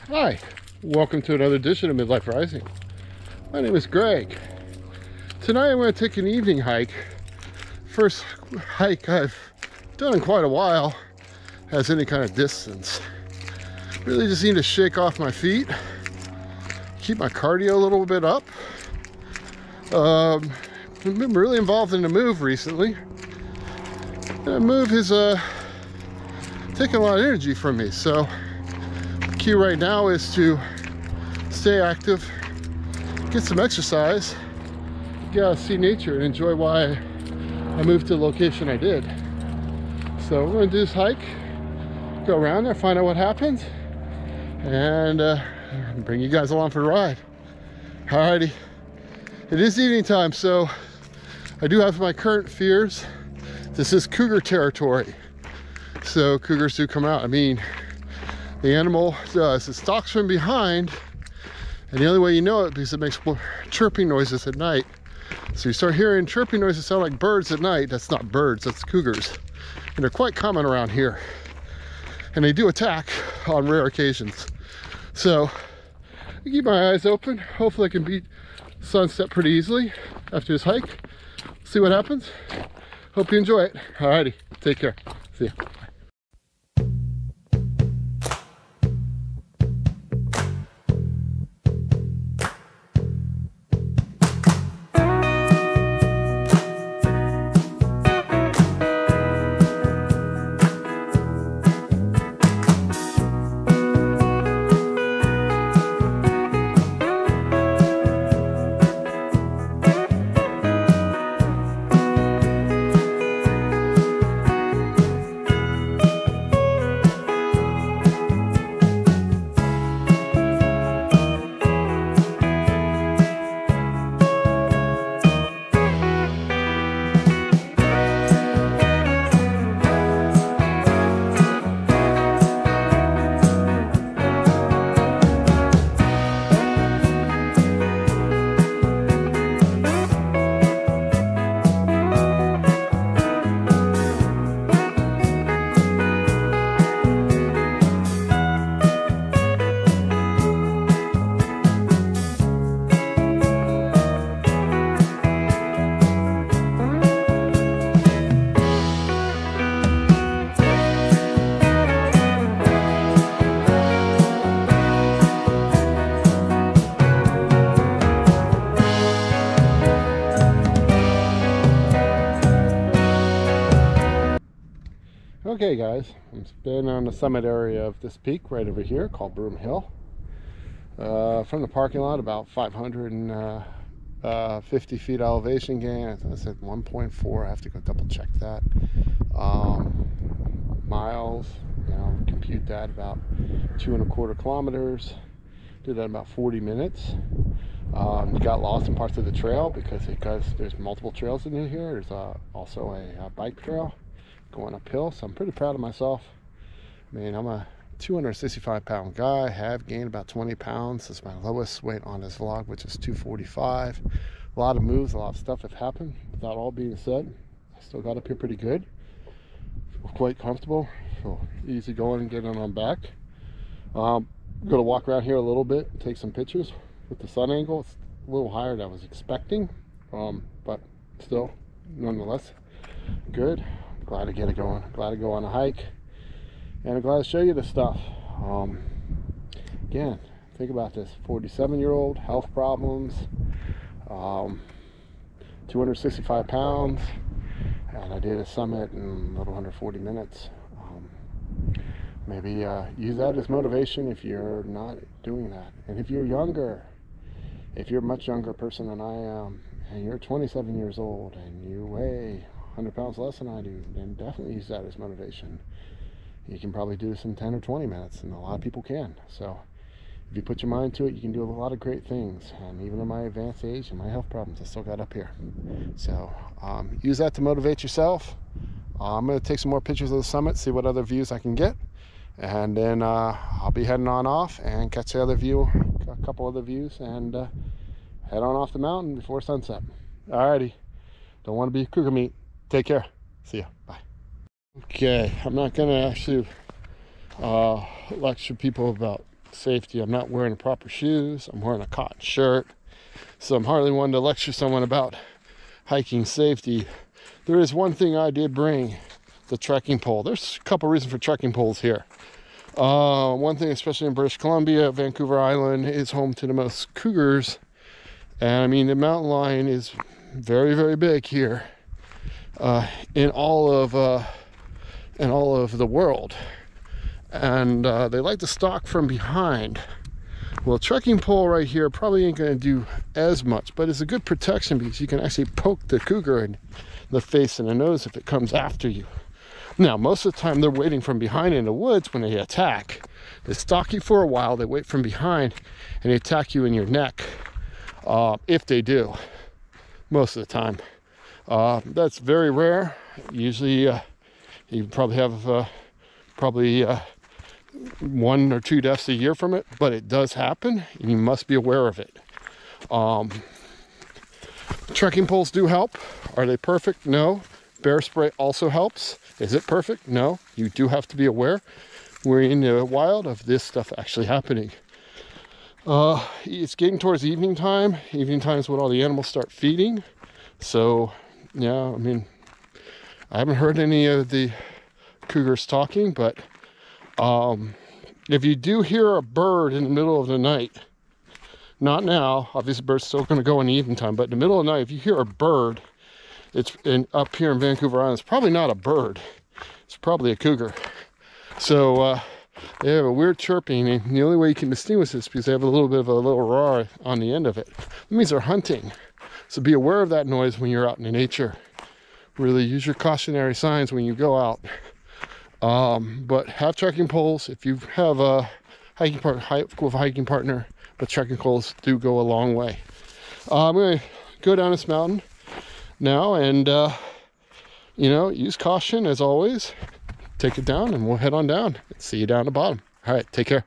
Hi, welcome to another edition of Midlife Rising. My name is Greg. Tonight I'm going to take an evening hike. First hike I've done in quite a while, has any kind of distance. Really just need to shake off my feet, keep my cardio a little bit up. I've been really involved in a move recently. The move has taken a lot of energy from me, so the key right now is to stay active, get some exercise, get out, see nature, and enjoy why I moved to the location I did. So we're gonna do this hike, go around there, find out what happens, and bring you guys along for a ride. Alrighty, it is evening time, so I do have my current fears. This is cougar territory, so cougars do come out. I mean, the animal does. It stalks from behind, and the only way you know it because it makes chirping noises at night. So you start hearing chirping noises sound like birds at night. That's not birds, that's cougars. And they're quite common around here. And they do attack on rare occasions. So I keep my eyes open. Hopefully I can beat sunset pretty easily after this hike. See what happens. Hope you enjoy it. Alrighty, take care. See ya. Okay guys, I'm standing on the summit area of this peak right over here called Broom Hill. From the parking lot, about 550 feet elevation gain. I said 1.4, I have to go double check that. Miles, you know, compute that about 2.25 kilometers. Did that in about 40 minutes. Got lost in parts of the trail because there's multiple trails in here. There's also a bike trail going uphill, so I'm pretty proud of myself. I mean, I'm a 265-pound guy, have gained about 20 pounds. That's my lowest weight on this vlog, which is 245. A lot of moves, a lot of stuff have happened. With that all being said, I still got up here pretty good. Feel quite comfortable, feel easy going and getting on back. I'm gonna walk around here a little bit and take some pictures with the sun angle. It's a little higher than I was expecting, but still, nonetheless, good. Glad to get it going, glad to go on a hike, and I'm glad to show you this stuff. Again, think about this, 47-year-old, health problems, 265 pounds, and I did a summit in a little under 40 minutes. Maybe use that as motivation if you're not doing that. And if you're younger, if you're a much younger person than I am, and you're 27 years old and you weigh 100 pounds less than I do, then definitely use that as motivation. You can probably do this in 10 or 20 minutes, and a lot of people can. So if you put your mind to it, you can do a lot of great things. And even in my advanced age and my health problems, I still got up here. So use that to motivate yourself. I'm going to take some more pictures of the summit, see what other views I can get, and then I'll be heading on off and catch the other view, a couple other views, and head on off the mountain before sunset. Alrighty, don't want to be cougar meat. Take care. See ya. Bye. Okay, I'm not going to actually lecture people about safety. I'm not wearing the proper shoes. I'm wearing a cotton shirt. So I'm hardly one to lecture someone about hiking safety. There is one thing I did bring, the trekking pole. There's a couple reasons for trekking poles here. One thing, especially in British Columbia, Vancouver Island is home to the most cougars. And I mean, the mountain lion is very, very big here in all of the world. And they like to stalk from behind. Well, a trekking pole right here probably ain't going to do as much, but it's a good protection because you can actually poke the cougar in the face and the nose if it comes after you. Now, most of the time they're waiting from behind in the woods when they attack. They stalk you for a while, they wait from behind, and they attack you in your neck, if they do, most of the time. That's very rare. Usually you probably have 1 or 2 deaths a year from it, but it does happen, and you must be aware of it. Trekking poles do help. Are they perfect? No. Bear spray also helps. Is it perfect? No. You do have to be aware. We're in the wild of this stuff actually happening. It's getting towards evening time. Evening time is when all the animals start feeding. So, yeah, I mean, I haven't heard any of the cougars talking, but if you do hear a bird in the middle of the night, not now, obviously birds still going to go in the evening time, but in the middle of the night, if you hear a bird, up here in Vancouver Island, it's probably not a bird. It's probably a cougar. So they have a weird chirping, and the only way you can distinguish this is because they have a little bit of a little roar on the end of it. That means they're hunting. So be aware of that noise when you're out in the nature. Really use your cautionary signs when you go out. But have trekking poles. If you have a hiking partner, but trekking poles do go a long way. I'm going to go down this mountain now and, use caution as always. Take it down and we'll head on down. See you down at the bottom. All right, take care.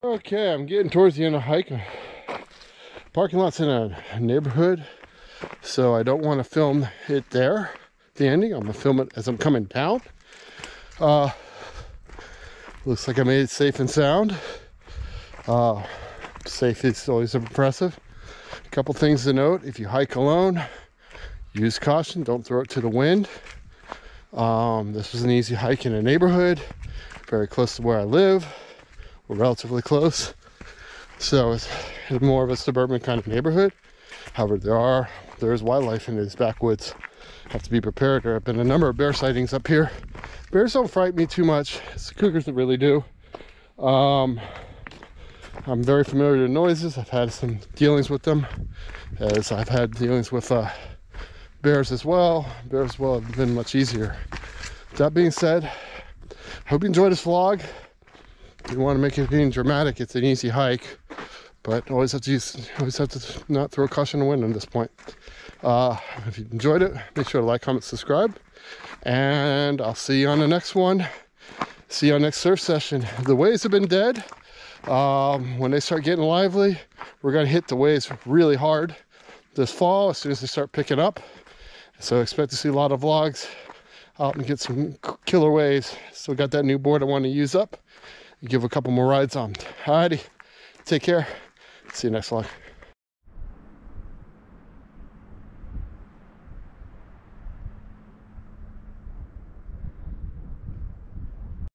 Okay, I'm getting towards the end of the hike. Parking lot's in a neighborhood, so I don't want to film it there, the ending. I'm going to film it as I'm coming down. Looks like I made it safe and sound. Safe is always impressive. A couple things to note: if you hike alone, use caution, don't throw it to the wind. This was an easy hike in a neighborhood, very close to where I live. We're relatively close, so it's more of a suburban kind of neighborhood. However, there is wildlife in these backwoods. Have to be prepared. There have been a number of bear sightings up here. Bears don't frighten me too much. It's the cougars that really do. I'm very familiar with the noises. I've had some dealings with them, as I've had dealings with bears as well. Bears as well have been much easier. That being said, I hope you enjoyed this vlog. If you want to make it being dramatic, it's an easy hike, but always have to not throw caution to the wind at this point. If you enjoyed it, make sure to like, comment, subscribe, and I'll see you on the next one. See you on next surf session. The waves have been dead. When they start getting lively, we're going to hit the waves really hard this fall as soon as they start picking up. So expect to see a lot of vlogs out and get some killer waves. So got that new board I want to use up and give a couple more rides on. Alrighty, take care. See you next vlog.